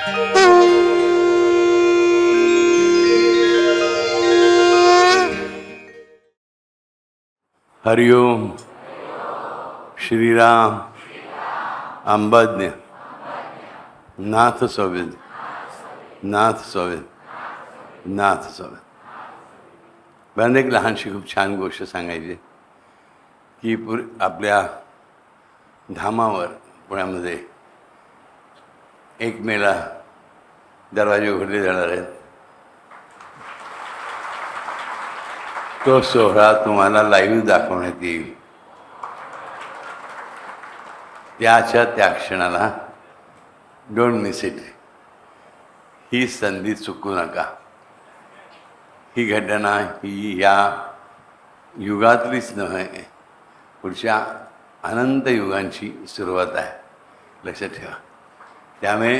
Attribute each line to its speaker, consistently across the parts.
Speaker 1: हरिओम. श्रीराम. अंबाज्ञ. नाथ स्वावेद. नाथ स्वावेद. नाथ स्वावेद. बंद एक लहानशी खूप छान गोष्ट सांगायची की आपल्या धामावर पुण्यामध्ये 1 मेला दरवाजे उघडले जाणार आहेत. तो सोहळा तुम्हाला लाईव्ह दाखवण्यात येईल. त्या क्षणाला डोंट मिस इट. ही संधी चुकू नका. ही घटना ही या युगातलीच नव्हे, पुढच्या अनंत युगांची सुरुवात आहे, लक्षात ठेवा. त्यामुळे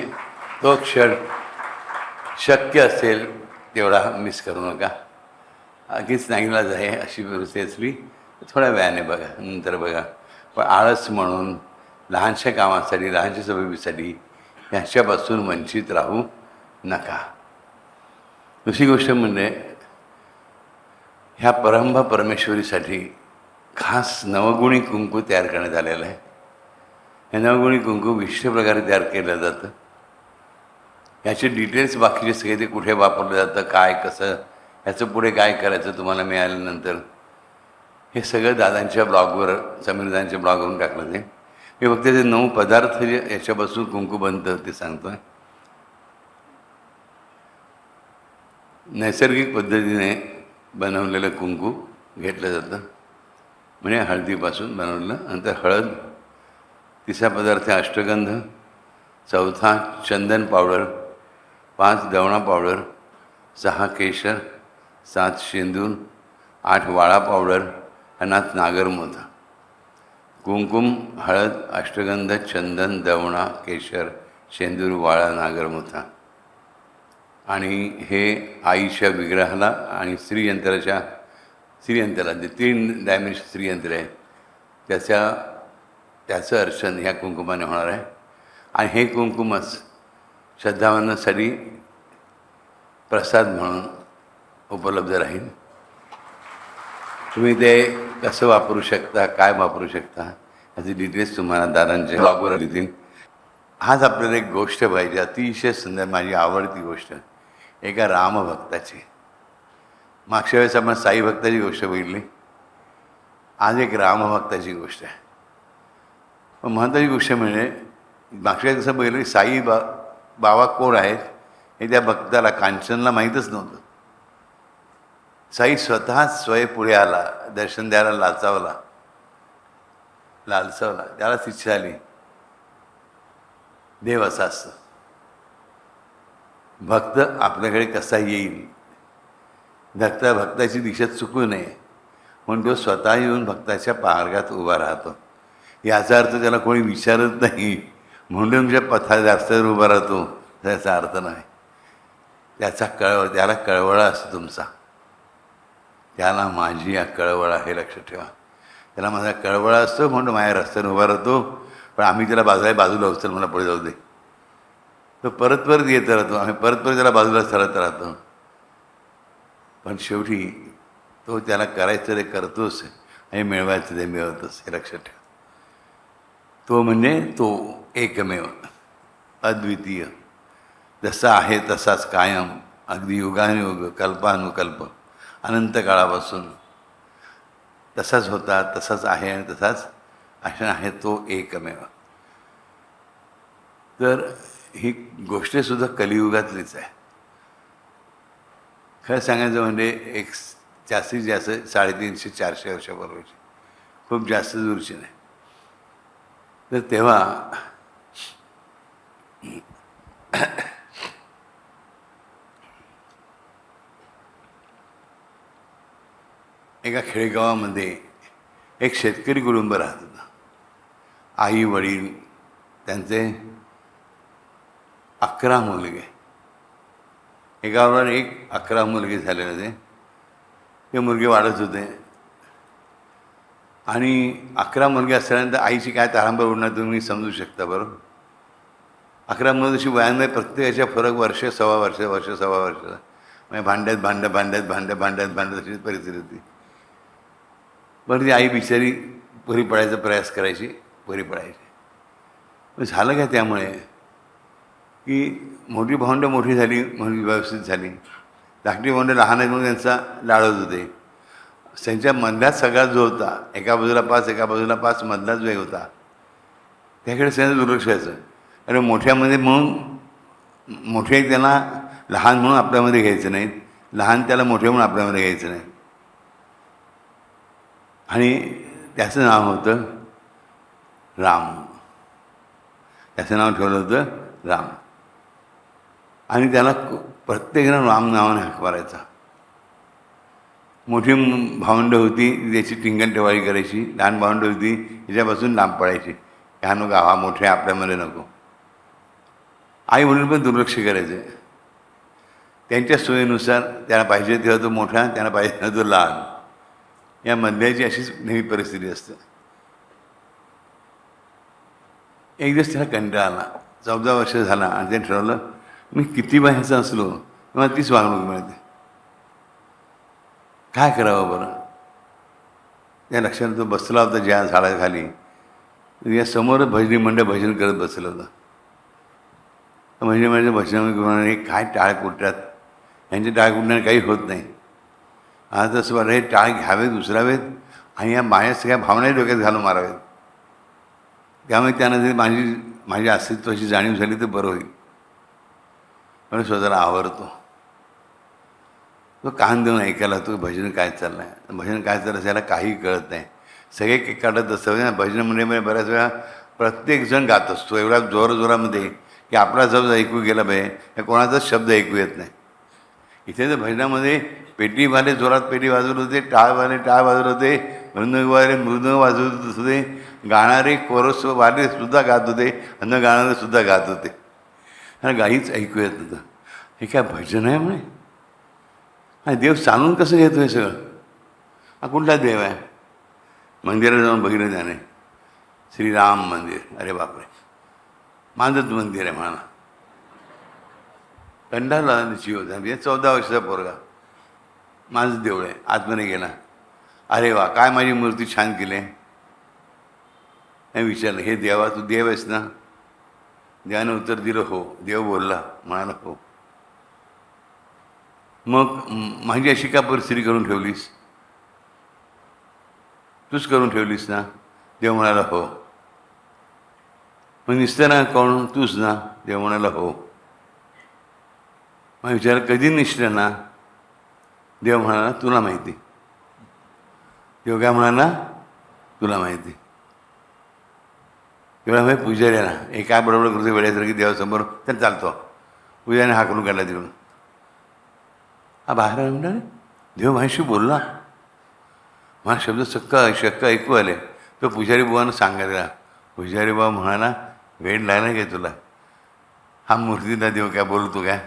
Speaker 1: तो क्षण शक्य असेल तेवढा मिस करू नका. अगदीच नाईलाज आहे अशी परिस्थिती असली तर थोड्या वेळाने बघा, नंतर बघा. पण आळस म्हणून लहानशा कामासाठी, लहानशा सवयीसाठी ह्याच्यापासून वंचित राहू नका. दुसरी गोष्ट म्हणजे ह्या परंबा परमेश्वरीसाठी खास नवगुणी कुंकू तयार करण्यात आलेलं आहे. हे नवगुणी कुंकू विशिष्ट प्रकारे तयार केलं जातं. याचे डिटेल्स बाकीचे सगळे ते कुठे वापरलं जातं, काय कसं, ह्याचं पुढे काय करायचं तुम्हाला मिळाल्यानंतर हे सगळं दादांच्या ब्लॉगवर, समीरदांच्या ब्लॉगवरून टाकलं. ते मी फक्त ते 9 पदार्थ जे याच्यापासून कुंकू बनतं ते सांगतो आहे. नैसर्गिक पद्धतीने बनवलेलं कुंकू घेतलं जातं, म्हणजे हळदीपासून बनवलेलं. नंतर हळद. तिसरा पदार्थ अष्टगंध. चौथा चंदन पावडर. 5 दवणा पावडर. 6 केशर. 7 शेंदूर. 8 वाळा पावडर. आणि 8 नागरमोथा. कुंकुम, हळद, अष्टगंध, चंदन, दवणा, केशर, शेंदूर, वाळा, नागरमोथा. आणि हे आईच्या विग्रहाला आणि श्रीयंत्राला जे 3 डायमेन्शन श्रीयंत्र आहे त्याचं अर्चन ह्या कुंकुमाने होणार आहे. आणि हे कुंकुमच श्रद्धावानांसाठी प्रसाद म्हणून उपलब्ध राहील. तुम्ही ते कसं वापरू शकता, काय वापरू शकता, याची डिटेल्स तुम्हाला दादांच्या ब्लॉगवर देतील. हाच आपल्याला एक गोष्ट पाहिजे, अतिशय सुंदर, माझी आवडती गोष्ट, एका रामभक्ताची. मागच्या वेळेस आपण साई भक्ताची गोष्ट बघितली. आज एक रामभक्ताची गोष्ट आहे. पण महत्त्वाची गोष्ट म्हणजे मागच्या वेळेस कसं बघितलं की बाबा कोण आहेत हे त्या भक्ताला, कांचनला माहीतच नव्हतं. साई स्वतःच पुढे आला, दर्शन द्यायला लालचावला. त्यालाच इच्छा आली. देव असा असतं, भक्त आपल्याकडे कसा येईल, भक्ताची दिशा चुकू नये म्हणून तो स्वतः येऊन भक्ताच्या मार्गात उभा राहतो. याचा अर्थ त्याला कोणी विचारत नाही म्हणून तुमच्या रस्त्यावर उभा राहतो त्याचा अर्थ नाही. त्याला कळवळा असतो तुमचा. त्याला माझी या कळवळा, हे लक्षात ठेवा. त्याला माझा कळवळा असतो म्हणून माझ्या रस्त्यावर उभा राहतो. पण आम्ही त्याला बाजूला उचल, मला पुढे जाऊ दे. तो परत येत राहतो, आम्ही परत त्याला बाजूला सरत राहतो. पण शेवटी तो त्याला करायचं ते करतोच आणि मिळवायचं ते मिळवतोच, हे लक्षात ठेवा. तो म्हणजे तो एकमेव, अद्वितीय, जसा आहे तसाच कायम, अगदी युगानुयुग, कल्पानुकल्प, अनंत काळापासून तसाच होता, तसाच आहे आणि तसाच आहे तो एकमेव. तर ही गोष्टसुद्धा कलियुगातलीच आहे. खरं सांगायचं म्हणजे एक जास्तीत जास्त 350-400 वर्षापूर्वीची, खूप जास्त दूरची नाही. तर तेव्हा एका खेडेगावामध्ये एक शेतकरी कुटुंब राहत होतं. आई वडील, त्यांचे 11 मुलगे. एकावर एक 11 मुलगे झाले होते. ते मुलगे वाढत होते आणि 11 मुलगे असल्यानंतर आईची काय तारांबळ उडणार तुम्ही समजू शकता बरोबर. 11 मुलं जशी वयामध्ये प्रत्येकाच्या फरक वर्ष सव्वा वर्ष सव्वा वर्ष म्हणजे भांड्यात अशी परिस्थिती होती. पण ती आई बिचारी पुरी पडायचा प्रयास करायची, पुरी पडायची. पण झालं काय त्यामुळे की मोठी भावंडं मोठी झाली म्हणून व्यवस्थित झाली, धाकटी भावंडं लहान आहेत म्हणून त्यांचा लाडत होते. त्यांच्या मधल्यात सगळा जो होता, एका बाजूला 5 एका बाजूला 5 मधलाच वेग होता, त्याकडे त्यांचं दुर्लक्ष व्हायचं. आणि मोठ्यामध्ये म्हणून मोठे त्यांना लहान म्हणून आपल्यामध्ये घ्यायचं नाहीत, लहान त्याला मोठे म्हणून आपल्यामध्ये घ्यायचं नाही. आणि त्याचं नाव होतं राम. त्याचं नाव ठेवलं होतं राम. आणि त्याला प्रत्येकजण राम नावाने हाक मारायचा. मोठी भावंडं होती त्याची टिंगण टेवाळी करायची, लहान भावंडं होती त्याच्यापासून लांब पडायची. ह्या नको, हा मोठे आपल्यामध्ये नको. आई म्हणून पण दुर्लक्ष करायचे. त्यांच्या सोयीनुसार त्यांना पाहिजे तेव्हा तो मोठा, त्यांना पाहिजे तेव्हा तो लहान, या मधल्याची अशीच नेहमी परिस्थिती असते. एक दिवस त्याला कंटाळा आला, 14 वर्ष झाला, आणि त्याने ठरवलं मी किती बाहेरचा असलो मला तीच वागणूक मिळते, काय करावं बरं. त्या लक्षात तो बसला होता ज्या झाडाखाली, या समोर भजनी मंडळ भजन करत बसलं होतं. भजनी मंडळ भजनामध्ये हे काय टाळ कुटतात, यांचे टाळ कुटण्याने काही होत नाही. आज असं वाटतं हे टाळ घ्यावेत उचलावेत आणि या माझ्या सगळ्या भावनाही डोक्यात घालून मारावेत. त्यामुळे त्यानं जरी माझी अस्तित्वाची जाणीव झाली तर बरं होईल. म्हणून स्वतःला आवरतो. तो कान देऊन ऐकायला तो भजन काय चाललं आहे, भजन काय चाललं याला काही कळत नाही. सगळे केक काढत असतं. भजन मंडळीमध्ये बऱ्याच वेळा प्रत्येकजण गात असतो एवढ्या जोरामध्ये की आपला शब्द ऐकू गेला पाहिजे, कोणाचाच शब्द ऐकू येत नाही. इथे तर भजनामध्ये पेटीवाले जोरात पेटी वाजवत होते, टाळवाले टाळ वाजवत होते, मृदंगवाले मृदंग वाजवत होते, गाणारे कोरसवाले सुद्धा गात होते, अन्न गाणारे सुद्धा गात होते. आणि गाईच ऐकू येत होतं. हे काय भजन आहे म्हणे. हा देव चालून कसं घेतो हे सगळं, हा कुठला देव आहे. मंदिरात जाऊन बघितलं त्याने, श्रीराम मंदिर. अरे बापरे, माझंच मंदिर आहे म्हणा. कंडाला जीव होता, 14 वर्षाचा पोरगा, माझंच देऊळ आहे. आतमध्ये गेला, अरे वा काय माझी मूर्ती छान केली आहे. नाही विचारलं, हे देवा तू देव आहेस ना. देवाने उत्तर दिलं हो. देव बोलला, म्हणाला हो. मग माझी अशी का परिस्थिती करून ठेवलीस, तूच करून ठेवलीस ना. देव म्हणाला हो. मग निसतं ना कोण, तूच ना. देव म्हणाला हो. मग विचार कधी निसलं ना. देव म्हणाला तुला माहिती. देव काय म्हणाला, तुला माहिती. तेवढा म्हणजे पुजाऱ्याला हे काय बरोबर करतो वेळेसारखी देवासमोर तर चालतो. पुजाऱ्याने हाकलून काढला तिकडून. हा बाहेर म्हणणार देव माझ्याशी बोलला, मला शब्द शक्क ऐकू आले. तो पुजारी बुवानं सांगायला, पुजारी बुवा म्हणाला वेळ लागला काय तुला, हा मूर्तीला देव काय बोलतो काय,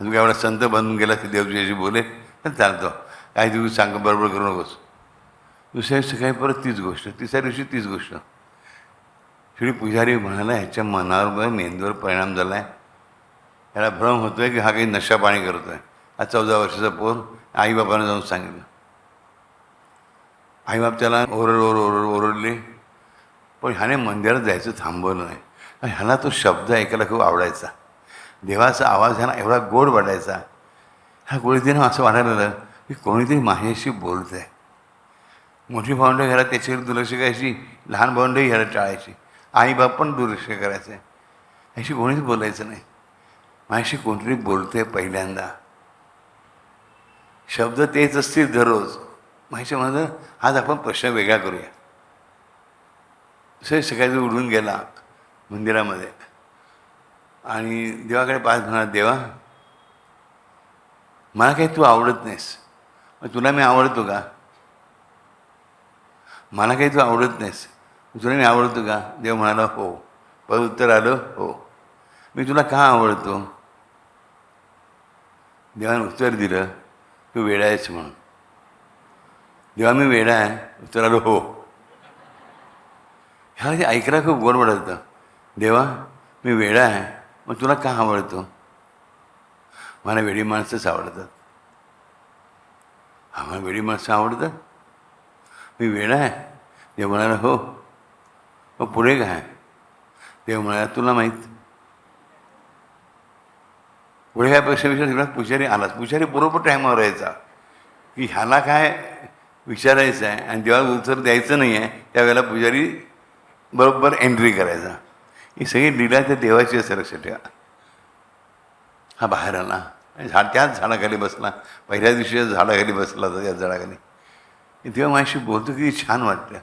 Speaker 1: तू काय एवढा संत बनून गेला की देव तुझ्याशी बोले तर चालतो. काय तू सांग बरोबर करू नकोस. दुसऱ्या दिवशी सकाळी परत तीच गोष्ट, तिसऱ्या दिवशी तीच गोष्ट. शेवटी पुजारी म्हणाला ह्याच्या मनावर मेंदूवर परिणाम झाला आहे, ह्याला भ्रम होतो आहे की हा काही नशा पाणी करतो आहे. हा 14 वर्षाचा पोर आईबापानं जाऊन सांगितलं. आईबाप त्याला ओरडले, पण ह्याने मंदिरात जायचं थांबवलं नाही. ह्याला तो शब्द ऐकायला खूप आवडायचा. देवाचा आवाज ह्याला एवढा गोड वाटायचा. ह्या गोडीतीनं असं वाटायला लागलं की कोणीतरी माझ्याशी बोलत आहे. मोठी भावंडं घरात त्याच्यावर दुर्लक्ष करायची, लहान भावंडंही ह्याला टाळायची, आईबाप पण दुर्लक्ष करायचं. ह्याशी कोणीच बोलायचं नाही. माझ्याशी कोणतरी बोलतंय पहिल्यांदा. शब्द तेच असतील दररोज. माझ्या म्हणलं आज आपण प्रश्न वेगळा करूया. सकाळी उडून गेला मंदिरामध्ये आणि देवाकडे पाहत म्हणाला, देवा मला काही तू आवडत नाहीस, मग तुला मी आवडतो का. मला काही तू आवडत नाहीस, तुला मी आवडतो का. देव म्हणाला हो. परत उत्तर आलं हो. मी तुला का आवडतो. देवाने उत्तर दिलं तू वेडा आहेस म्हणून. देवा मी वेडा आहे, उत्तर आलं हो. ह्या ऐकायला खूप गोड वाटतं. देवा मी वेडा आहे मग तुला का आवडतो? मला वेडी माणसंच आवडतात. आम्हाला वेडी माणसं आवडतात? मी वेडा आहे? देव म्हणाला हो. मग पुढे काय? देव म्हणाला तुला माहीत. पुढे काय पैसे विचार पुजारी आलाच. पुजारी बरोबर टायमावर यायचा की ह्याला काय विचारायचं आहे आणि जेव्हा उत्तर द्यायचं नाही आहे त्यावेळेला पुजारी बरोबर एंट्री करायचा. ही सगळी लीला त्या देवाची असं लक्षात ठेवा. हा बाहेर आला, त्याच झाडाखाली बसला. पहिल्या दिवशी झाडाखाली बसला होता त्याच झाडाखाली. तेव्हा माझ्याशी बोलतो किती छान वाटलं.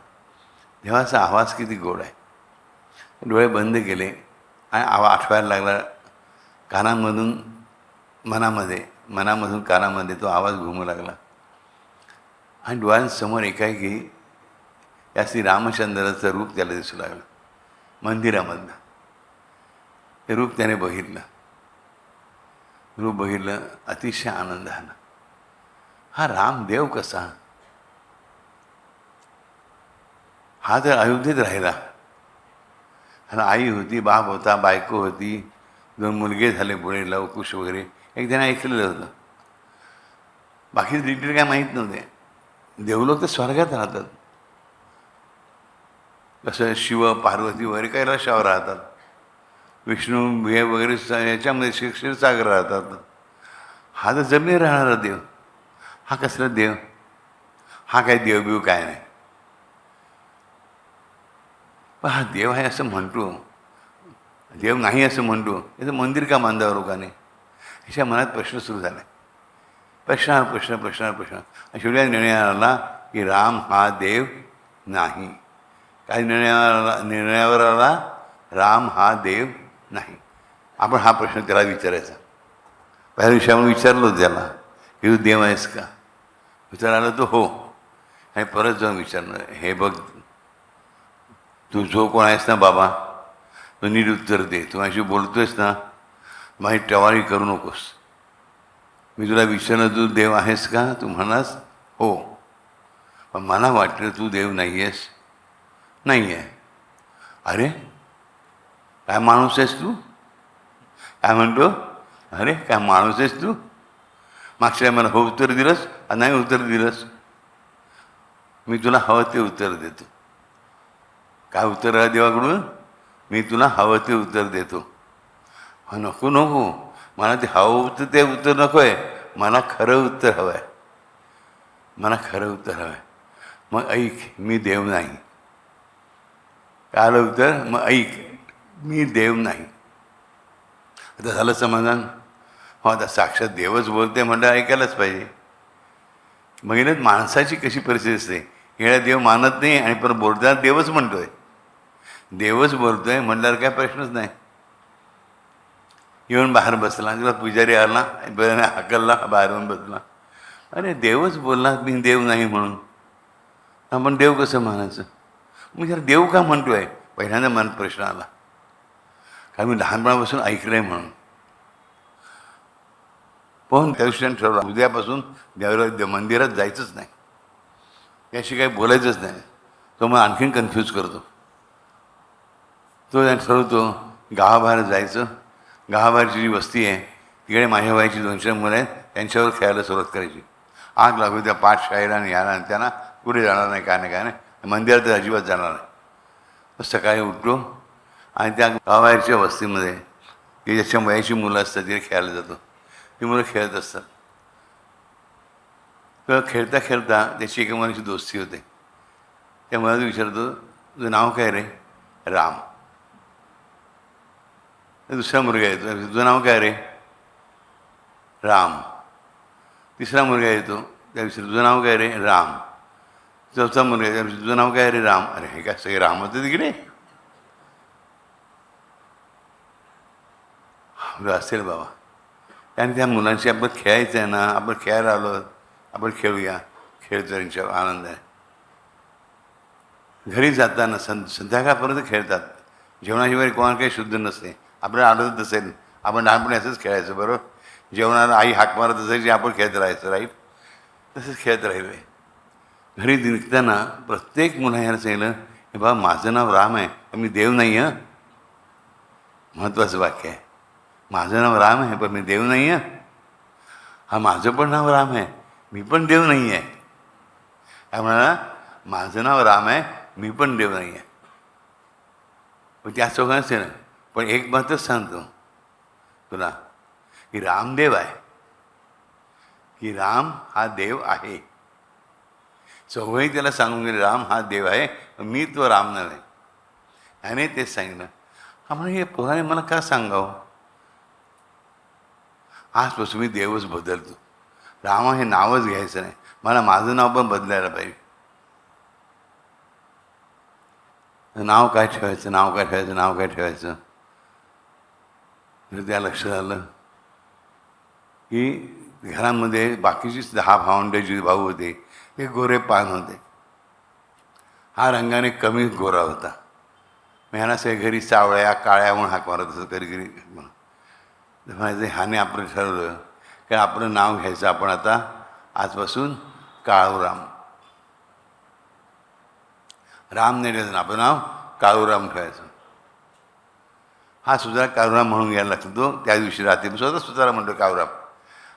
Speaker 1: देवाचा आवाज किती गोड आहे. डोळे बंद केले आणि आवाज आठवायला लागला. कानामधून मनामधून कानामध्ये तो आवाज घुमू लागला आणि डोळ्यांसमोर एकाएकी या श्री रामचंद्राचं रूप त्याला दिसू लागलं मंदिरामधनं. ते रूप त्याने बघितलं. रूप बघितलं, अतिशय आनंद आला. हा रामदेव कसा? हा तर अयोध्येत राहिला. आणि आई होती, बाप होता, बायको होती, 2 मुलगे झाले पुढे, लवकुश वगैरे. एक त्याने ऐकलेलं होतं. बाकी डिटेल काय माहीत नव्हते. देवलोक तर स्वर्गात राहतात. कसं शिव पार्वती वगैरे कैलाशावर राहतात. विष्णू हे वगैरे याच्यामध्ये क्षीरसागर राहतात. हा तर जमिनीवर राहणारा देव. हा कसला देव? हा काय देवबिव काय नाही. पण हा देव आहे असं म्हणतो, देव नाही असं म्हणतो. याचं मंदिर का बांधावं लोकांनी? ह्याच्या मनात प्रश्न सुरू झाला. प्रश्न शेवटी निर्णय आला की राम हा देव नाही. काय निर्णयावर आला? राम हा देव नाही. आपण हा प्रश्न त्याला विचारायचा. पहिल्या दिवशी आपण विचारलो त्याला की तू देव आहेस का? विचारायला तो हो. आणि परत जाऊन विचारणार, हे बघ तू जो कोण आहेस ना बाबा, तो नीट उत्तर दे. तू माझी बोलतोयस ना, माझी टवाळी करू नकोस. मी तुला विचारलं तू देव आहेस का? तू म्हणास हो. पण मला वाटलं तू देव नाही आहेस. नाही आहे. अरे काय माणूस आहेस तू? काय म्हणतो? अरे काय माणूस आहेस तू? मागच्या मला हो उत्तर दिलंस, नाही उत्तर दिलंस. मी तुला हवं ते उत्तर देतो. काय उत्तर आहे देवाकडून? मी तुला हवं ते उत्तर देतो. नको नको, मला ते हवं उत्तर ते उत्तर नको आहे. मला खरं उत्तर हवं आहे. मला खरं उत्तर हवं आहे. मग ऐक, मी देव नाही. काय आलं उत्तर? मग ऐक, मी देव नाही. आता झालं समाधान? हो, आता साक्षात देवच बोलते म्हटलं ऐकायलाच पाहिजे. मग ना माणसाची कशी परिस्थिती असते. येणा देव मानत नाही आणि परत बोलताना देवच म्हणतोय. देवच बोलतोय म्हटल्यावर काय प्रश्नच नाही. येऊन बाहेर बसला, तुला पुजारी आला, बरं हाकलला, बाहेरून बसला. अरे देवच बोलला मी देव नाही म्हणून. आपण देव कसं म्हणायचं? मग जर देव का म्हणतोय? पहिल्यांदा मनात प्रश्न आला. कारण मी लहानपणापासून ऐकलंय म्हणून. पण त्या दिवशी ठरवलं उद्यापासून मंदिरात जायचंच नाही. याशी काही बोलायचंच नाही. तो मग आणखीन कन्फ्यूज करतो. तो ठरवतो गावाबाहेर जायचं. गावाबाहेरची जी वस्ती आहे तिकडे माझ्या वयाची 200 मुलं आहेत, त्यांच्यावर खेळायला सुरुवात करायची. आग लागू त्या पाठशाळेला आणि याला आणि त्यांना कुठे जाणार नाही, काय नाही. मंदिरात तर अजिबात जाणार नाही. सकाळी उठतो आणि त्या गावाबाहेरच्या वस्तीमध्ये ती ज्याच्या वयाची मुलं असतात तिथे खेळायला जातो. ती मुलं खेळत असतात. तर खेळता खेळता त्याची एका मुलाची दोस्ती होते. त्या मुलाला विचारतो, तुझं नाव काय रे? राम. दुसरा मुलगा येतो, तुझं नाव काय रे? राम. तिसरा मुलगा येतो, त्या विचारतो तुझं नाव काय रे? राम. चौथा मुलगा त्या तुझं नाव काय रे? राम. अरे हे काय सगळे राम होते तिकडे? असेल बाबा. कारण त्या मुलांशी आपण खेळायचं आहे ना, आपण खेळायला आलो, आपण खेळूया. खेळतो, त्यांच्यावर आनंद आहे. घरी जाताना संध्याकाळपर्यंत खेळतात. जेवणाची वेळी कोणाला काही शुद्ध नसते. आपल्याला आढळत असेल, आपण लहानपणी असंच खेळायचं बरोबर. जेवणाला आई हाक मारत असायची, आपण खेळत राहायचं, राईट. तसंच खेळत राहिलो आहे. घरी निघताना प्रत्येक मुलाला सांगितलं, हे बाबा माझं नाव राम आहे, मी देव नाही. महत्त्वाचं वाक्य आहे. माझं नाव राम आहे पण मी देव नाही आहे. हा माझं पण नाव राम आहे, मी पण देव नाही आहे. काय म्हणाला? माझं नाव राम आहे, मी पण देव नाही आहे. पण त्या चौघांच ना. पण एक मात्रच सांगतो तुला की रामदेव आहे, की राम हा देव आहे. चौघही त्याला सांगून गेले राम हा देव आहे, मी तो राम नव्हे. त्याने तेच सांगितलं. हा म्हणे हे पोराने मला का सांगावं? आजपासून मी देवच बदलतो. रामा हे नावच घ्यायचं नाही, मला माझं नाव पण बदलायला पाहिजे. नाव काय ठेवायचं, नाव काय ठेवायचं, नाव काय ठेवायचं. त्या लक्षात आलं की घरामध्ये बाकीची 10 भावंडे जी भाऊ होते ते गोरे पान होते. हा रंगाने कमी गोरा होता. मी ह्याला सगळे घरी सावळ्या काळ्या म्हणून हाक मारत असत घरी घरी. म्हणायचं ह्याने आपलं ठरवलं की आपलं नाव घ्यायचं आपण आता आजपासून काळूराम. राम नाही ठेवायचं, आपलं नाव काळूराम ठेवायचं. हा सुद्धा काळूराम म्हणून घ्यायला लागतो. त्या दिवशी रात्री स्वतः स्वतःला म्हणतो काळूराम.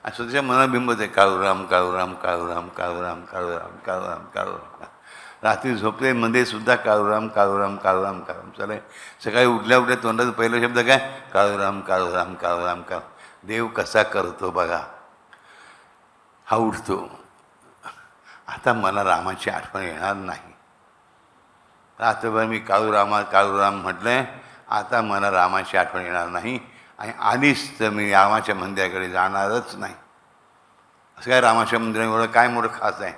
Speaker 1: आणि स्वतःच्या मनाबिंबत आहे काळूराम काळूराम काळूराम काळूराम काळूराम काळूराम काळूराम. रात्री झोपते मध्ये सुद्धा काळूराम काळूराम काळूराम काळूराम चालू आहे. सकाळी उठल्या उठल्या तोंडाचा पहिला शब्द काय? काळूराम काळूराम काळूराम काळ. देव कसा करतो बघा. हा उठतो. आता मला रामाची आठवण येणार नाही. रात्रभर मी काळूराम काळूराम म्हटलंय, आता मला रामाची आठवण येणार नाही आणि आलीच तर मी रामाच्या मंदिराकडे जाणारच नाही. असं काय रामाच्या मंदिरामुळं काय मोठं खास आहे?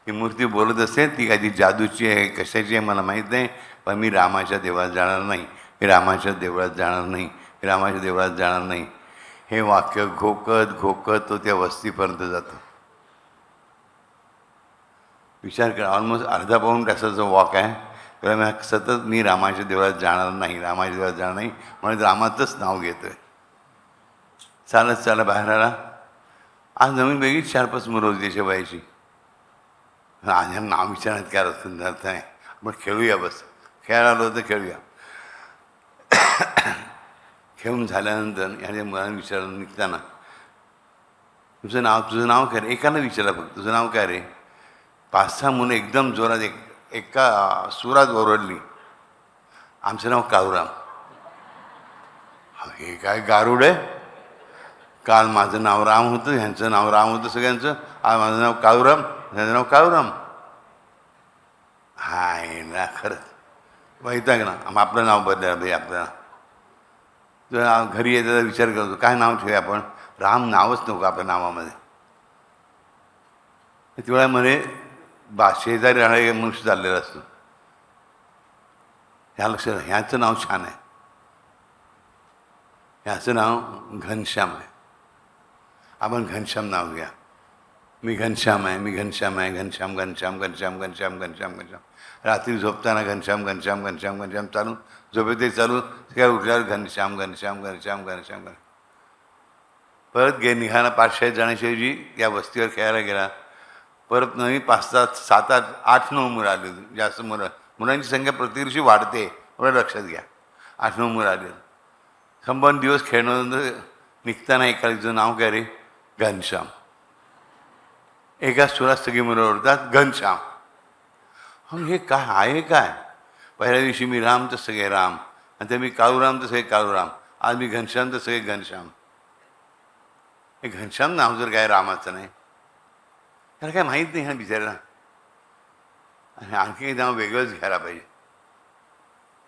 Speaker 1: ती मूर्ती बोलत असते, ती काही जादूची आहे कशाची आहे मला माहीत नाही, पण मी रामाच्या देवळात जाणार नाही, मी रामाच्या देवळात जाणार नाही, मी रामाच्या देवळात जाणार नाही. हे वाक्य घोकत घोकत तो त्या वस्तीपर्यंत जातो. विचार करा, ऑलमोस्ट अर्धा पाऊण तासाचा वॉक आहे. तेव्हा मी सतत मी रामाच्या देवळात जाणार नाही, रामाच्या देवळात जाणार नाही म्हणून रामाचंच नाव घेतो आहे. चालत चालत बाहेर आला. आज नवीन वेगळीच 4-5 मुलं होती त्याच्या बाईची. आज नाव विचारण्यात काय अर्थ नाही, आपण खेळूया बस. खेळायला आलो तर खेळूया. खेळून झाल्यानंतर याच्या मुलांना विचारलं निघताना, तुझं नाव काय रे? एकाला विचारलं फक्त, तुझं नाव काय रे? 5-6 मुलं एकदम जोरात एका सुरात ओरडली, आमचं नाव काळूराम. हे काय गारुड आहे? काल माझं नाव राम होतं, ह्यांचं नाव राम होतं सगळ्यांचं, आज माझं नाव काळूराम, ह्यांचं नाव काळूराम. हाय ना खरंच वैताग ना. आपलं नाव बदलायला पाहिजे. आपल्याला तुझ्या घरी येताना विचार करतो काय नाव ठेवूया आपण. राम नावच नको आपल्या नावामध्ये. तेवढ्यामध्ये शेजारी राहणारे मनुष्य चाललेला असतो. ह्या लक्षात, ह्याचं नाव छान आहे, ह्याचं नाव घनश्याम आहे, आपण घनश्याम नाव घ्या. मी घनश्याम आहे, मी घनश्याम आहे, घनश्याम घनश्याम घनश्याम घनश्याम घनश्याम घनश्याम. रात्री झोपताना घनश्याम घनश्याम घनश्याम घनश्याम चालू, झोपेते चालू, काय उठल्यावर घनश्याम घनश्याम घनश्याम घनश्याम घन. परत निघाला 5-6 जणांशिवायची या वस्तीवर खेळायला गेला. परत नवीन 5-7 7-8 8-9 मुलं आली होती. जास्त मुलांची संख्या प्रतिवर्षी वाढते, एवढं लक्षात घ्या. 8-9 मुलं आली. संबंध दिवस खेळणं. निघताना एखाद्याचं नाव काय रे? घनश्याम. एका सुरात सगळी मुलं ओरडतात घनश्याम. हे काय आहे काय? पहिल्या दिवशी मी राम तर सगळे राम, नंतर मी काळूराम तर सगळे काळूराम, आज मी घनश्याम तर सगळे घनश्याम. हे घनश्याम नाव जर काय रामाचं नाही, त्याला काय माहीत नाही ह्या बिचाऱ्याला. आणि आणखी एक नाव वेगळंच घ्यायला पाहिजे.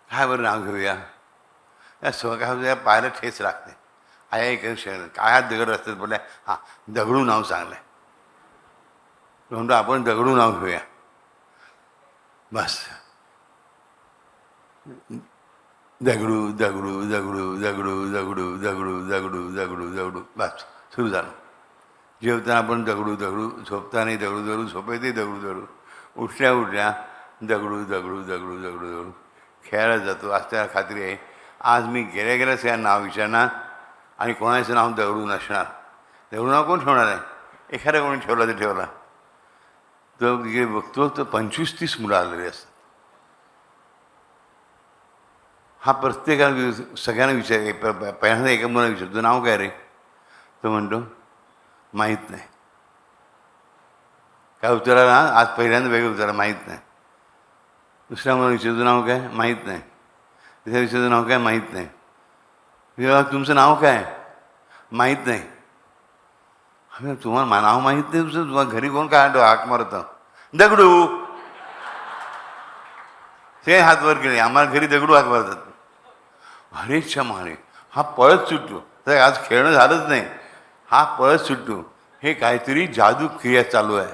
Speaker 1: काय बरं नाव घेऊया? त्या स्वतः पाहायला ठेच लागते. आया एक काय हात दगड असतात बोलल्या, हां दगडू नाव चांगलं आहे म्हणतो, आपण दगडू नाव घेऊया बस. दगडू दगडू दगडू दगडू दगडू दगडू दगडू दगडू दगडू बस सुरू झालं. जेवताना आपण दगडू दगडू, झोपतानाही दगडू दगडू, झोपेतही दगडू दगडू, उठल्या उठल्या दगडू दगडू दगडू दगडू दगडू. खेळायला जातो. आज त्याला खात्री आहे आज मी गेल्या गेल्याच या नाव विचारणार आणि कोणाचं नाव दगडू नसणार. दगडू नाव कोण ठेवणार आहे? एखाद्या कोणी ठेवला तर ठेवला. तो बघतो तर 25-30 मुलं आलेली असतात. हा प्रत्येकाला सगळ्यांना पहिल्यांदा एका मुलाला विचारतो, नाव काय रे? तो म्हणतो माहीत नाही. काय उत्तराला आज पहिल्यांदा वेगळं उत्तर, माहीत नाही. दुसऱ्या मुलाला विचारतो नाव काय? माहीत नाही. तिसऱ्या विचारतो नाव काय? माहीत नाही. तुमचं नाव काय? माहीत नाही. तुम्हाला नाव माहीत नाही तुझं? तुम्हाला घरी कोण काय हाक मारतं? दगडू. ते हात वर केले, आम्हाला घरी दगडू हात मारतात. अरे क्षमाने हा पळत सुटतो. तर आज खेळणं झालंच नाही, हा पळत सुटतो. हे काहीतरी जादू क्रिया चालू आहे.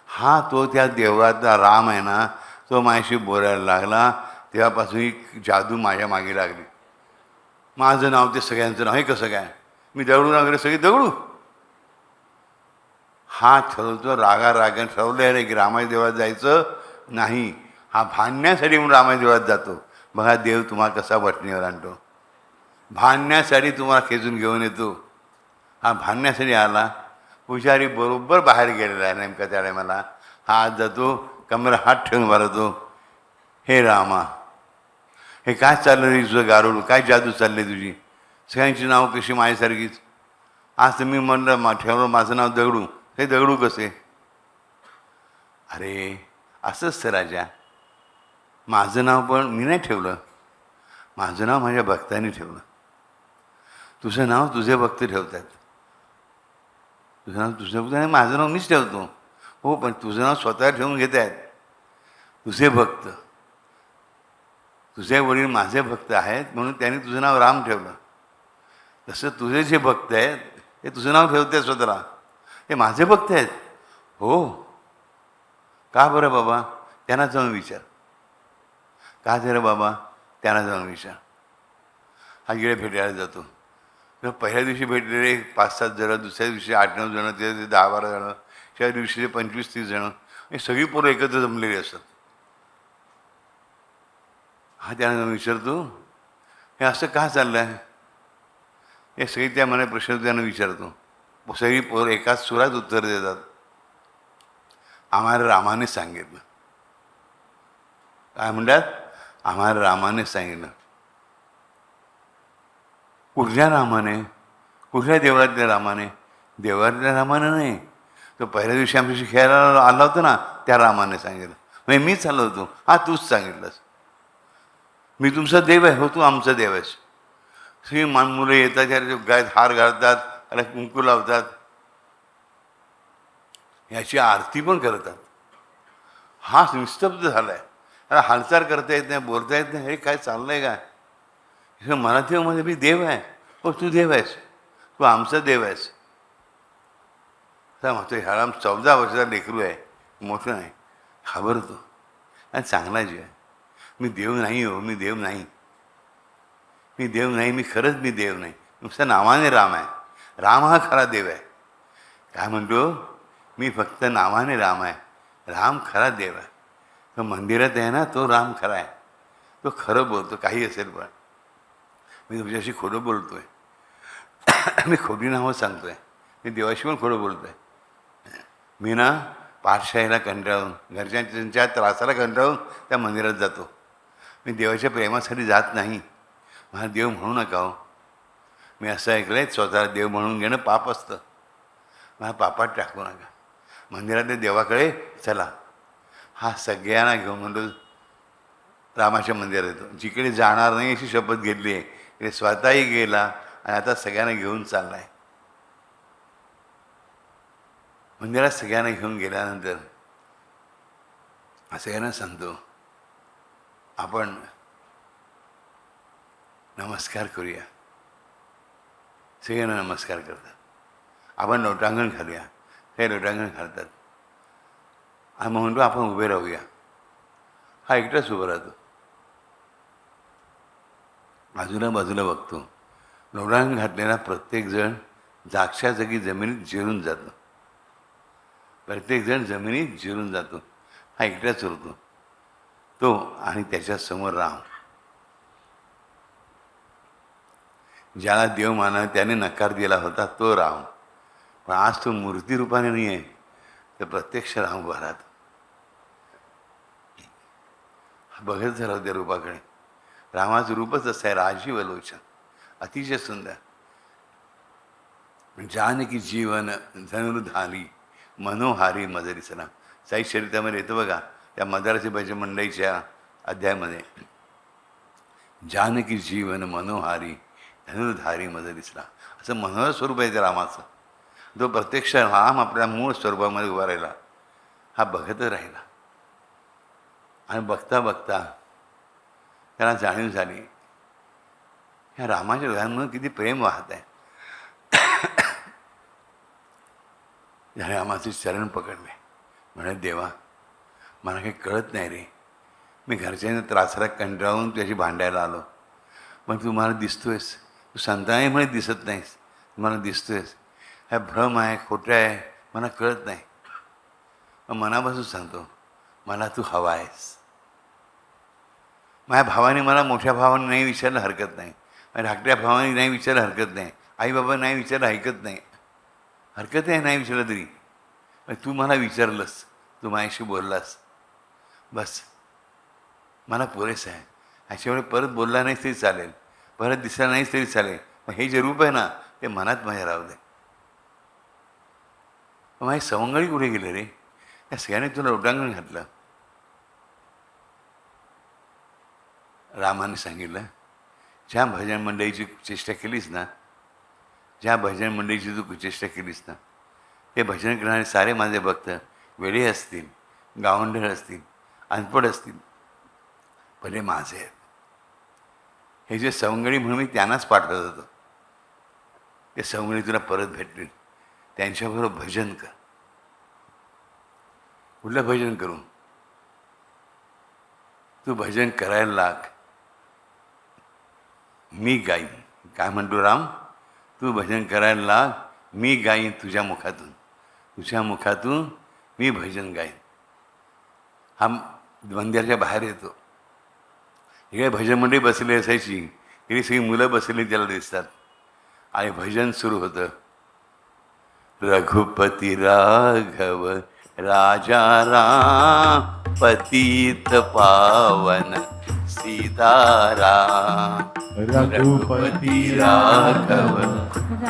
Speaker 1: हा तो त्या देवळातला राम आहे ना, तो माझ्याशी बोलायला लागला. तेव्हापासून ही जादू माझ्या मागे लागली. माझं नाव ते सगळ्यांचं नाव. हे कसं काय? मी दगडू वगैरे सगळी दगडू. हा ठरवतो, रागाने ठरवलं आहे की रामाच्या देवळात जायचं नाही. हा भांडण्यासाठी म्हणून रामाच्या देवळात जातो. बघा देव तुम्हाला कसा वटणीवर आणतो. भांडण्यासाठी तुम्हाला खेचून घेऊन येतो. हा भांडण्यासाठी आला. पुजारी बरोबर बाहेर गेलेला आहे नेमका त्या टायमाला. हा आज जातो, कमरेला हात ठेवून मारतो, हे रामा हे काय चाललं रे तुझं गारुड? काय जादू चालली तुझी? सगळ्यांची नाव कशी माझ्यासारखीच? आज तर मी म्हणलं ठेवलं माझं नाव दगडू. हे दगडू कसे? अरे असंच तर राजा, माझं नाव पण मी नाही ठेवलं. माझं नाव माझ्या भक्तांनी ठेवलं. तुझं नाव तुझे भक्त ठेवतात. तुझं नाव तुझं भक्त नाही, माझं नाव मीच ठेवतो. हो, पण तुझं नाव स्वतः ठेवून घेत आहेत तुझे भक्त. तुझे वडील माझे भक्त आहेत म्हणून त्यांनी तुझं नाव राम ठेवलं. तसं तुझे जे भक्त आहेत ते तुझं नाव ठेवते स्वतःला. हे माझे भक्त आहेत. हो का बरं बाबा? त्यांना जाऊन विचार. का रे बाबा? त्यांना जाऊन विचार. हा गेले भेटायला जातो. पहिल्या दिवशी भेटलेले 5-7 जणं, दुसऱ्या दिवशी 8-9 जणं, ते 10-12 जणं, त्या दिवशी 25-30 जणं, हे सगळी पोरं एकत्र जमलेली असतात. हा त्यांना जाऊन विचारतो, हे असं का चाललं आहे? हे सगळी त्या मला प्रश्न त्यांना विचारतो. सगळी पोरं एकाच सुरात उत्तर देतात, आम्हाला रामाने सांगितलं. काय म्हणतात? आम्हाला रामाने सांगितलं. कुठल्या रामाने? कुठल्या देवळातल्या रामाने? देवळातल्या रामाने नाही, तो पहिल्या दिवशी आमच्याशी खेळायला आला होता ना, त्या रामाने सांगितलं. म्हणजे मीच आलो होतो. हा तूच सांगितलंस. मी तुमचा देव आहे. हो तू आमचा देव आहेस. सगळी मुलं येतात, त्याला गायत हार घालतात, त्याला कुंकू लावतात, याची आरती पण करतात. हा निस्तब्ध झाला आहे. त्याला हालचाल करता येत नाही, बोलता येत नाही. हे काय चाललं आहे काय? मराठीमध्ये मी देव आहे. हो तू देव आहेस, तू आमचा देव आहेस. तर म्हणतो ह्याला 14 वर्षाचा लेकरू आहे, मोठं नाही, घाबरतो. आणि चांगला जीव आहे. मी देव नाही हो, मी देव नाही, मी देव नाही, मी खरंच मी देव नाही. नुसतं नावाने राम आहे. राम हा खरा देव आहे. काय म्हणतो? मी फक्त नावाने राम आहे, राम खरा देव आहे. तो मंदिरात आहे ना, तो राम खरा आहे. तो खरं बोलतो, काही असेल. पण मी तुमच्याशी खोटं बोलतो आहे, मी खोटी नावं सांगतो आहे, मी देवाशी पण खोटं बोलतो आहे. मी ना पाठशाळेला कंटाळून, घरच्यांच्या त्रासाला कंटाळून त्या मंदिरात जातो. मी देवाच्या प्रेमासाठी जात नाही. मला देव म्हणू नका हो. मी असं ऐकलं आहे, स्वतःला देव म्हणून घेणं पाप असतं. मला पापात टाकू नका. मंदिरातल्या देवाकडे चला. हा सगळ्यांना घेऊन म्हणतो रामाच्या मंदिरात येतो. जिकडे जाणार नाही अशी शपथ घेतली आहे, तिकडे स्वतःही गेला आणि आता सगळ्यांना घेऊन चालला आहे. मंदिरात सगळ्यांना घेऊन गेल्यानंतर सगळ्यांना सांगतो, आपण नमस्कार करूया. सगळ्यांना नमस्कार करतात. आपण लोटांगण घालूया. हे लोटांगण घालतात. आणि मग म्हणतो आपण उभे राहूया. हा एकटाच उभं राहतो. बाजूला बाजूला बघतो. लोटांगण घातलेला प्रत्येकजण जागच्या जागी जमिनीत जिरून जातो. प्रत्येकजण जमिनीत जिरून जातो. हा एकटाच उरतो. तो आणि त्याच्यासमोर राम. ज्याला देव माना त्याने नकार दिला होता तो राम. पण आज तो मूर्ती रूपाने नाही आहे, तर प्रत्यक्ष राम उभा राहतो. बघत झाला त्या रूपाकडे. रामाचं रूपच असं आहे, राजीव लोचन, अतिशय सुंदर. जानकी जीवन धनुर्धारी मनोहारी मदरीसना. साई चरित्रामध्ये येतं बघा, त्या मदाराची भजन मंडळीच्या अध्यायामध्ये, जानकी जीवन मनोहारी धनुर्धारी मदरीसना. असं मनोहर स्वरूप आहे त्या रामाचं. जो प्रत्यक्ष राम आपल्या मूळ स्वरूपामध्ये उभा राहिला, हा बघतच राहिला. आणि बघता बघता त्याला जाणीव झाली, ह्या रामाच्या डोळ्यांमधून किती प्रेम वाहत आहे. त्याने रामाचे चरण पकडले, म्हणे देवा मला काही कळत नाही रे, मी घरच्यांना त्रासाला कंटाळून त्याची भांडायला आलो, पण तू मला दिसतोयस, तू संताने म्हणे दिसत नाहीस, मला दिसतोयस. ह्या भ्रम आहे, खोटं आहे, मला कळत नाही. मग मनापासून सांगतो, मला तू हवा आहेस. माझ्या भावाने मला मोठ्या भावाने नाही विचारलं हरकत नाही, माझ्या धाकट्या भावाने नाही विचारलं हरकत नाही, आई बाबा नाही विचारलं ऐकत नाही, हरकत आहे नाही विचारलं तरी. तू मला विचारलंस, तू माझ्याशी बोललास, बस मला पुरेसं आहे. ह्याच्यामुळे परत बोलला नाहीस तरी चालेल, परत दिसला नाहीस तरी चालेल, पण हे जे रूप आहे ना ते मनात माझ्या राहू दे. मग माझी सवंगडी कुठे गेले रे, त्या सगळ्याने तुला लोटांगण घातलं. रामाने सांगितलं, ज्या भजन मंडळीची चेष्टा केलीस ना, ज्या भजन मंडळीची तू चेष्टा केलीस ना, ते भजन करणारे सारे माझे भक्त वेडे असतील, गावंढळ असतील, अनपढ असतील, भले माझे आहेत. हे जे सवंगडी म्हणून मी त्यांनाच पाठवत होतो, ते सवंगडी तुला परत भेटतील. त्यांच्याबरोबर भजन कर. कुठलं भजन करू? तू भजन करायला लाग, मी गाईन. काय म्हणतो राम? तू भजन करायला लाग, मी गाईन तुझ्या मुखातून, तुझ्या मुखातून मी भजन गाईन. हा मंदिराच्या बाहेर येतो, इकडे भजन मंडळी बसली असायची, इकडे सगळी मुलं बसलेली त्याला दिसतात, आणि भजन सुरू होतं. रघुपती राघव राजा राम पतित पावन सीताराम. रघुपती राघव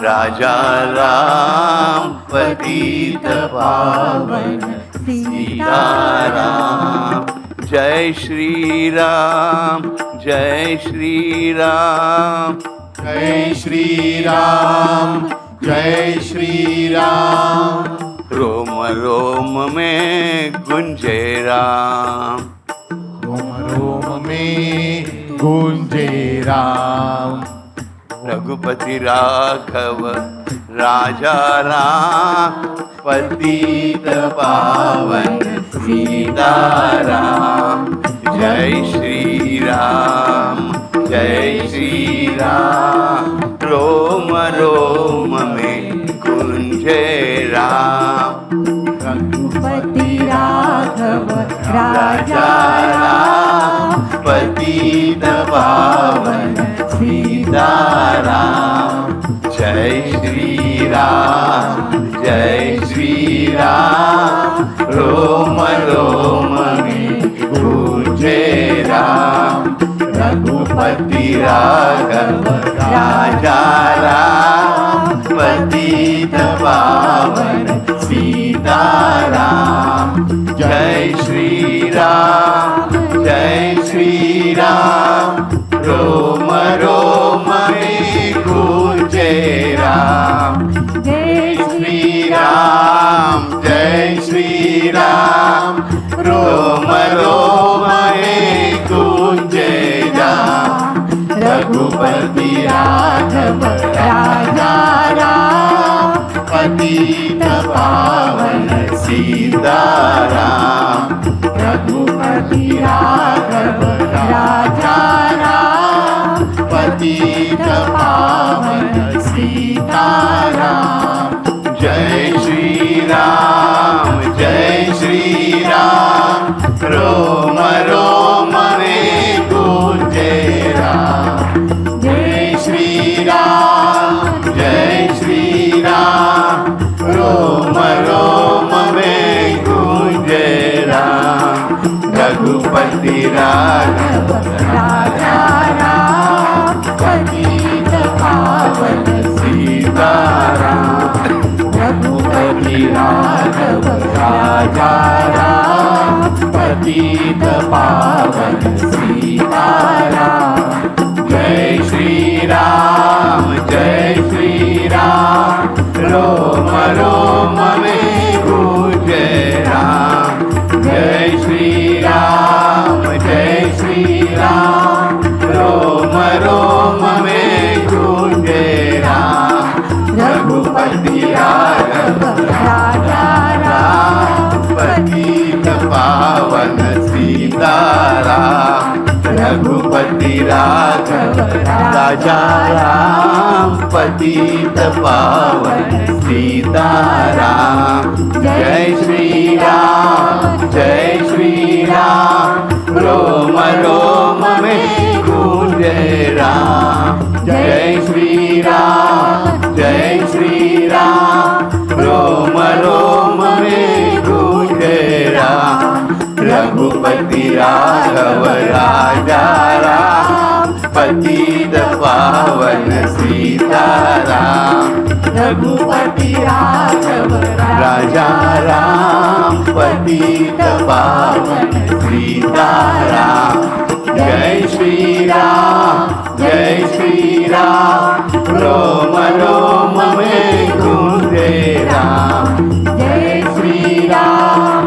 Speaker 1: राजा राम पतित पावन सीताराम. जय श्री राम, जय श्री राम,
Speaker 2: जय श्री राम, जय श्री राम.
Speaker 1: रोम रोम में गुंजे राम,
Speaker 2: रोम रोम में गूंजे राम.
Speaker 1: रघुपति राघव राजा राम पतित पावन सीताराम. जय श्री राम, जय श्री राम. रोम रोम में गुंजे राम.
Speaker 3: रघुपति राघव राजा
Speaker 1: राम पतित पावन सीताराम. जय श्री राम, जय श्री राम. रोम रोम में गूंजे राम. रघुपति राघव राजा राम पतित पावन सीताराम. जय श्री राम, जय श्री राम. रोम रोम में गूंजे राम.
Speaker 3: जय
Speaker 1: श्री राम, जय श्री राम. रोम रोम में गूंजे राम. रघुपति राघव राजा राम पतित पावन सीताराम.
Speaker 3: रघुपति राघव राजा राम
Speaker 1: पतित पावन सीताराम. जय श्री राम, जय श्री राम. रोम रोम में गूंजे राम. जय श्री राम, जय श्री राम. रोम रोम में गूंजे राम. रघुपति राघव
Speaker 3: राजा
Speaker 2: राजा राम पतित पावन सीताराम जय श्री राम रोम रोम में गूंजे राम जय श्री राम रोम रोम में गूंजे राम रघुपति राघव
Speaker 3: राजा
Speaker 2: राम पतित पावन सीताराम रघुपति राघव राजा राम पतित पावन सीताराम जय श्री राम रोम रोम में गूंजे राम जय श्री राम रोम रोम में गूंजे राम रघुपति राघव राजा राम पतित पावन सीताराम
Speaker 3: रघुपति राघव
Speaker 2: राजा राम पतित पावन सीताराम जय श्री राम रोम रोम में गूंजे राम जय श्री राम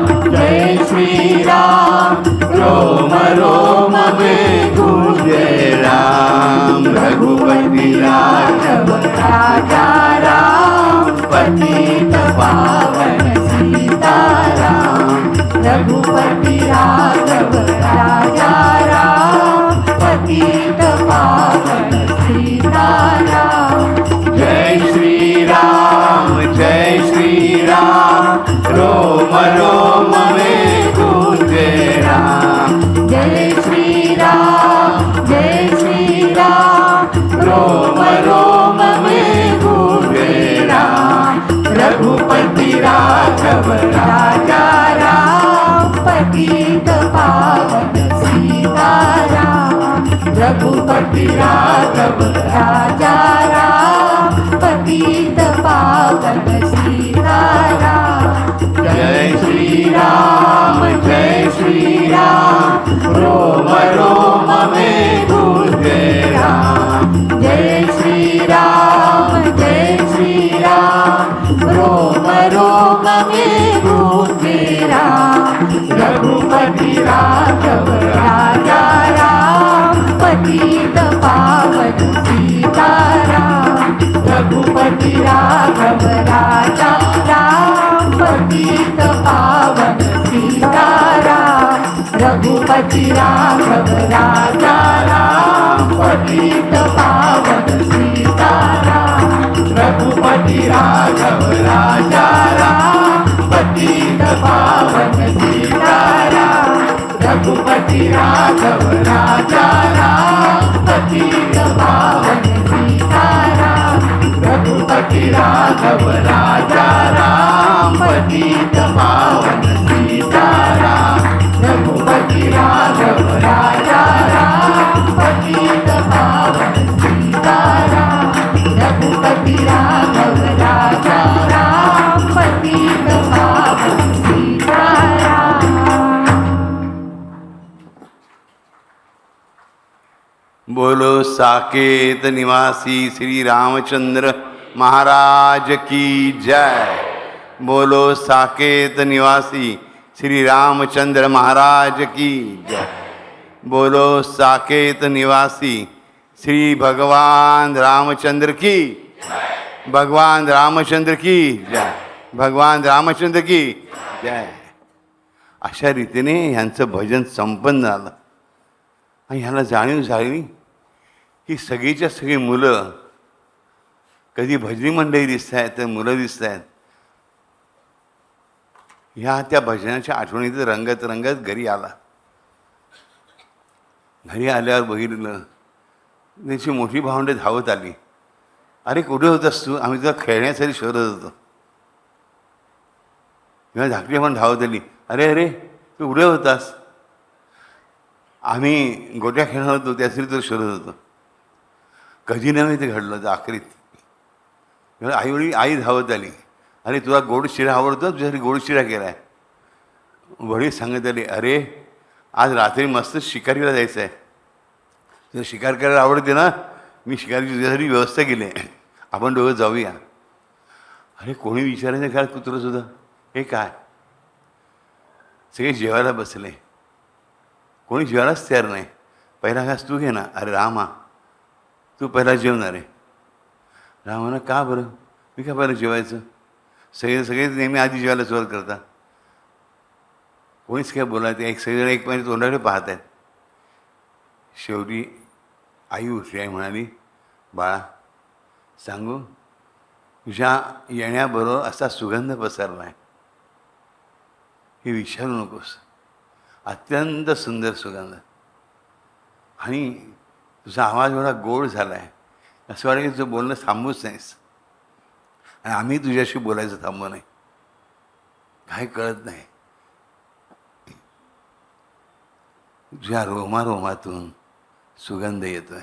Speaker 2: रोम रोम में गूंजे राम रघुपति राघव राजा राम पतित पावन सीताराम
Speaker 3: रघुपति राघव राजा राम पतित पावन सीताराम
Speaker 2: जय श्री राम रोम रोम में गूंजे राम
Speaker 3: जय श्री राम
Speaker 2: रोम रोम में गूंजे राम रघुपति राघव राजा
Speaker 3: राम पतित पावन सीताराम
Speaker 2: रघुपति राघव
Speaker 3: राजा राम पतित पावन सीताराम
Speaker 2: जय श्री राम रोम रोम में गूंजे राम
Speaker 3: जय श्री राम रोम रोम में गूंजे राम
Speaker 2: रघुपति राघव
Speaker 3: राजा राम पतित पावन सीताराम
Speaker 2: रघुपति
Speaker 3: राघव राजा राम पतित पावन सीताराम रघुपति राघव राजा राम पतित पावन सीताराम
Speaker 2: रघुपति राघव राजा राम पतित पावन सीताराम रघुपति राघव राजा राम पतित पावन सीताराम रघुपति राघव राजा राम पतित पावन सीताराम रघुपति राघव राजा राम पतित पावन सीताराम रघुपति राघव राजा राम पतित पावन सीताराम
Speaker 1: बोलो साकेत निवासी श्री रामचंद्र महाराज की जय। बोलो साकेत निवासी श्री रामचंद्र महाराज की जय। बोलो साकेत निवासी श्री भगवान रामचंद्र की भगवान रामचंद्र की जय। भगवान रामचंद्र की जय। अशा रीतीने ह्यांचं भजन संपन्न झालं आणि ह्याला जाणीव झाली की सगळीच्या सगळी मुलं कधी भजनी मंडळी दिसत आहेत तर मुलं दिसत आहेत ह्या त्या भजनाच्या आठवणीत रंगत रंगत घरी आला. घरी आल्यावर बघितलं त्याची मोठी भावंडे धावत आली. अरे कुठे होतास तू? आम्ही तुला खेळण्यासाठी शोधत होतो. किंवा धाकटी पण धावत आली. अरे अरे तू कुठे होतास? आम्ही गोट्या खेळणार होतो त्यासाठी तुला शोधत होतो. कधी नव्हे ते घडलं तर आखरीत आईवडील आई धावत आली. अरे तुला गोड शिरा आवडतो? तुझ्यासाठी गोड शिरा केला आहे. वडील सांगत आले, अरे आज रात्री मस्त शिकारीला जायचं आहे, तुला शिकार करायला आवडते ना, मी शिकारीची तुझ्यासाठी व्यवस्था केली आहे, आपण दोघं जाऊया. अरे कोणी विचारायचं काय कुत्रंसुद्धा, हे काय, सगळे जेवायला बसले, कोणी जेवायलाच तयार नाही. पहिला घास तू घे ना. अरे रामा तू पहिला जेवणार आहे. रामानं का बरं, मी का पहिलं जेवायचं, सगळे नेहमी आधी जेवायला सुरुवात करतात. कोणीच काय बोलायचं, एक सगळेजण एक महिने तोंडाकडे पाहत आहेत. शेवटी आई उठली, आई म्हणाली, बाळा सांगू, तुझ्या येण्याबरोबर असा सुगंध पसरला आहे, हे विचारू नकोस, अत्यंत सुंदर सुगंध, आणि तुझा आवाज एवढा गोड झाला आहे, असं वाटतं की तुझं बोलणं थांबूच नाहीस, आणि आम्ही तुझ्याशी बोलायचं थांबू नाही. काय कळत नाही, तुझ्या रोमारोमातून सुगंध येतो आहे,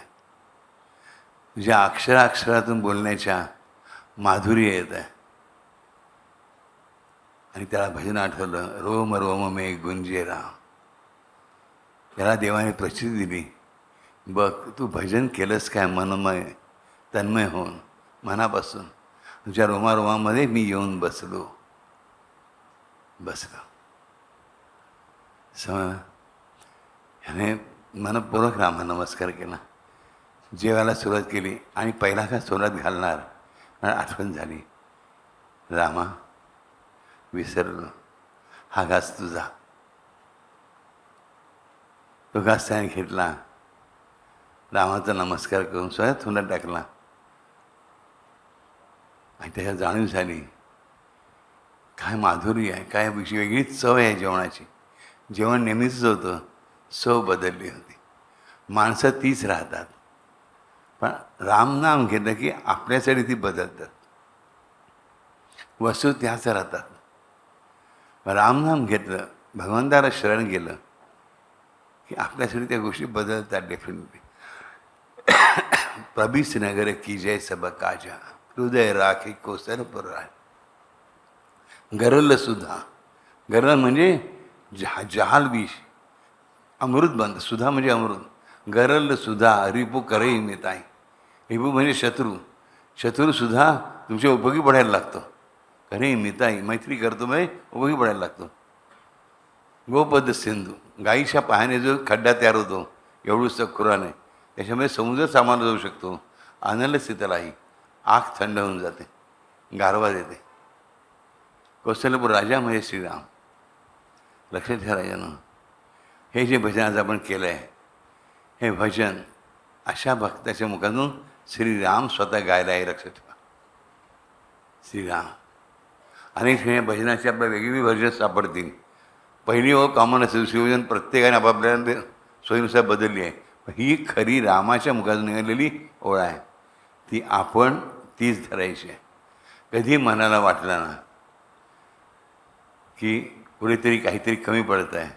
Speaker 1: तुझ्या अक्षराक्षरातून बोलण्याच्या माधुर्य येत आहे. आणि त्याला भजन आठवलं, रोम रोम मे गुंजे राम. त्याला देवाने प्रचिती दिली, बघ तू भजन केलंस काय मनमय तन्मय होऊन, मनापासून तुझ्या रोमारोमामध्ये मी येऊन बसलो. ह्याने मनपूर्वक रामा नमस्कार केला, जेवायला सुरुवात केली, आणि पहिला का सोलात घालणार मला आठवण झाली, रामा विसरलो, हा घास तुझा. तो घास त्याने घेतला, रामाचा नमस्कार करून स्वतः तोंडात टाकला, आणि त्याच्यात जाणीव झाली काय माधुर्य आहे, काय वेगळीच चव आहे जेवणाची. जेवण नेहमीच होतं, चव बदलली होती. माणसं तीच राहतात, पण रामनाम घेतलं की आपल्यासाठी ती बदलतात, वस्तू त्याच राहतात. रामनाम घेतलं, भगवंताला शरण गेलं की आपल्यासाठी त्या गोष्टी बदलतात डेफिनेटली. प्रभीस नगर की जय सब काजा, हृदय राखे कोसर पर राय. गरल सुद्धा, गरल म्हणजे जहाल विष, अमृत बंद, सुधा म्हणजे अमृत. गरल सुद्धा रिपू करई मिताई. रिपू म्हणजे शत्रू, शत्रूसुद्धा तुमच्या उपयोगी पडायला लागतो. करे मिताई, मैत्री करतो म्हणजे उपयोगी पडायला लागतो. गोपद सिंधू, गाईच्या पायाने जो खड्डा तयार होतो, एवढंच खुरान आहे, त्याच्यामुळे समुद्र सामावला जाऊ शकतो. आनंद शीतलाही, आग थंड होऊन जाते, गारवा देते. कौशल्यपूर राजा म्हणजे श्रीराम. लक्षात ठेवा राजानं, हे जे भजन आज आपण केलं आहे, हे भजन अशा भक्ताच्या मुखातून श्रीराम स्वतः गायला आहे. लक्षात ठेवा, श्रीराम. अनेक ठिकाणी भजनाची आपल्याला वेगवेगळी भजन सापडतील. पहिली ओळ कॉमन असेल, शिवजन प्रत्येकाने आपापल्या सोयीनुसार बदलली आहे, पण ही खरी रामाच्या मुखातून निघालेली ओळ आहे, ती आपण तीच धरायची आहे. कधी मनाला वाटलं ना की कुठेतरी काहीतरी कमी पडत आहे,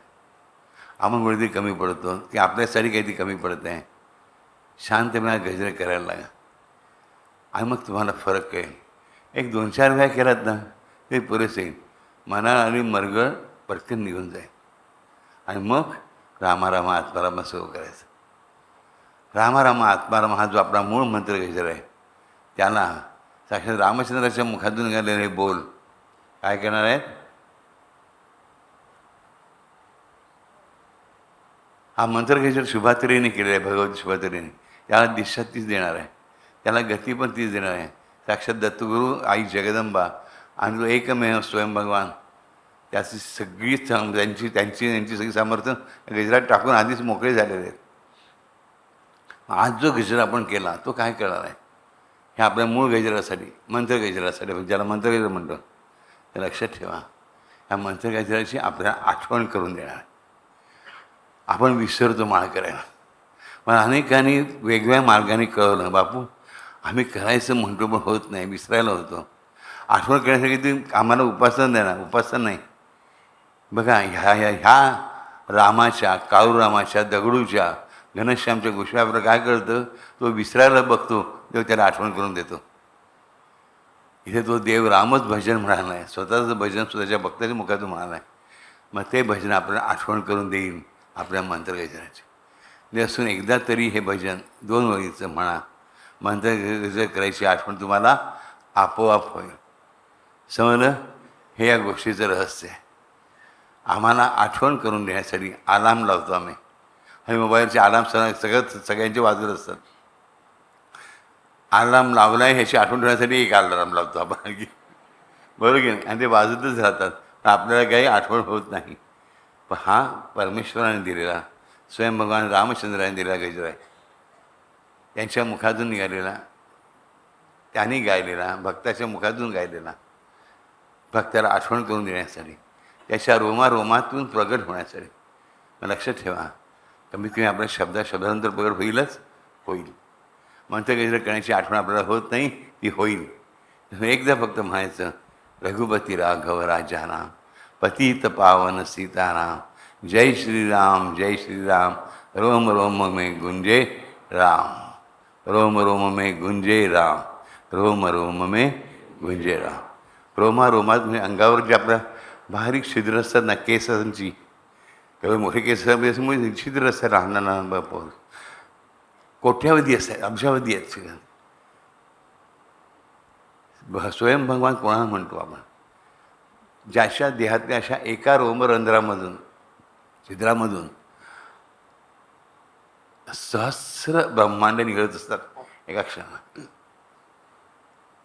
Speaker 1: आपण कुठेतरी कमी पडतो, की आपल्यासाठी काहीतरी कमी पडत आहे, शांतपणे गजर करायला लागा, आणि मग तुम्हाला फरक कळेल. एक 2-4 वेळा केलात ना ते पुरेसे येईल. मनाला आणि मरगळ पटकन निघून जाईल, आणि मग रामारामा आत्मारामा सुरू करायचं. रामारामा आत्मारामा हा जो आपला मूळ मंत्र गजर आहे, त्याला साक्षात रामचंद्राच्या मुखातून निघालेले बोल काय करणार आहेत. हा मंत्र गजर शुभात्रेने केलेला आहे, भगवती शुभात्रेने. त्याला दिशा तीच देणार आहे, त्याला गती पण तीच देणार आहे. साक्षात दत्तगुरू आई जगदंबा आणि जो एकमेव स्वयं भगवान, त्याची सगळी त्यांची सगळी सामर्थ्य गजरात टाकून आधीच मोकळे झालेले आहेत. आज जो गजर आपण केला तो काय करणार आहे, हे आपल्या मूळ गजरासाठी, मंत्र गजरासाठी, ज्याला मंत्र गजर म्हणतो, ते लक्षात ठेवा. ह्या मंत्र गजराची आपल्याला आठवण करून देणार. आपण विसरतो माळ करायला. पण अनेकांनी वेगवेगळ्या मार्गाने कळवलं, बापू आम्ही करायचं म्हणतो पण होत नाही, विसरायला होतो. आठवण करण्यासाठी ती आम्हाला उपासना देणार, उपासना नाही. बघा ह्या रामाच्या, काळूरामाच्या, दगडूच्या, घनश्यामच्या गोष्टी आपल्याला काय कळतं, तो विसरायला बघतो, देव त्याला आठवण करून देतो. इथे तो देव रामच भजन म्हणाला आहे, स्वतःचं भजन स्वतःच्या भक्ताच्या मुखातून म्हणाला आहे. मग ते भजन आपल्याला आठवण करून देईल आपल्या मंत्रगजराची. ते असून एकदा तरी हे भजन 2 ओळीचं म्हणा, मंत्रगजर करायची आठवण तुम्हाला आपोआप होईल. समजलं? हे या गोष्टीचं रहस्य आहे. आम्हाला आठवण करून देण्यासाठी अलार्म लावतो आम्ही. आणि मोबाईलचे अलार्म सगळ्यांचे वाजत असतात. अलार्म लावला आहे ह्याची आठवण ठेवण्यासाठी एक अलार्म लावतो आपण, बरोबर की नाही? आणि ते वाजतच राहतात, पण आपल्याला काही आठवण होत नाही. पण हा परमेश्वराने दिलेला, स्वयं भगवान रामचंद्राने दिलेला गजर आहे. त्यांच्या मुखातून निघालेला, त्यांनी गायलेला, भक्ताच्या मुखातून गायलेला, भक्ताला आठवण करून देण्यासाठी, त्याच्या रोमारोमातून प्रगट होण्यासाठी. मग लक्षात ठेवा, कमीत कमी आपल्या शब्दानंतर प्रगट होईलच होईल. मंत्रगजर करण्याची आठवण आपल्याला होत नाही, ती होईल. एकदा फक्त म्हणायचं, रघुपती राघव राजा राम, पतित पावन सीताराम, जय श्रीराम जय श्रीराम, रोम रोम में गुंजे राम, रोम रोम में गुंजे राम, रोम रोम में गुंजे राम. रोमारोमात म्हणजे अंगावर जे आपल्या बारीक छिद्र असतात ना, केसांची, तेव्हा मोठे केस असल्यामुळे छिद्र असतात लहान लहान बापावर, कोट्यावधी असतात, अब्जावधी आहेत सगळ्या. स्वयं भगवान कोणाला म्हणतो आपण? ज्याच्या देहातल्या अशा एका रोमरंध्रामधून, छिद्रामधून सहस्र ब्रह्मांड निघत असतात एका क्षणात.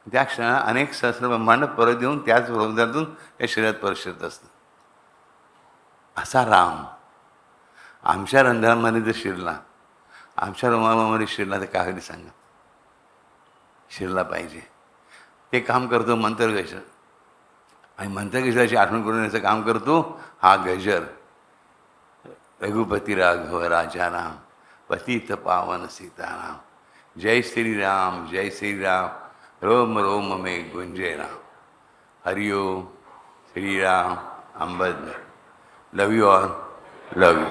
Speaker 1: त्या क्षणात अनेक सहस्र ब्रह्मांड परत येऊन त्याच रंध्रातून त्या शरीरात परत शिरत असतात. असा राम आमच्या रंध्रामध्ये जर शिरला, आमच्या रोमामध्ये शिरला, तर काय होईल सांगा? शिरला पाहिजे. ते काम करतो मंत्रगजर. आणि मंत्रगजराची आठवण करून देण्याचं काम करतो हा गजर. रघुपती राघव राजा राम, पतित पावन सीताराम, जय श्रीराम जय श्रीराम, रोम रोम में गुंजे राम. हरिओम, श्रीराम, अंबद. लव यू ऑल, लव यू.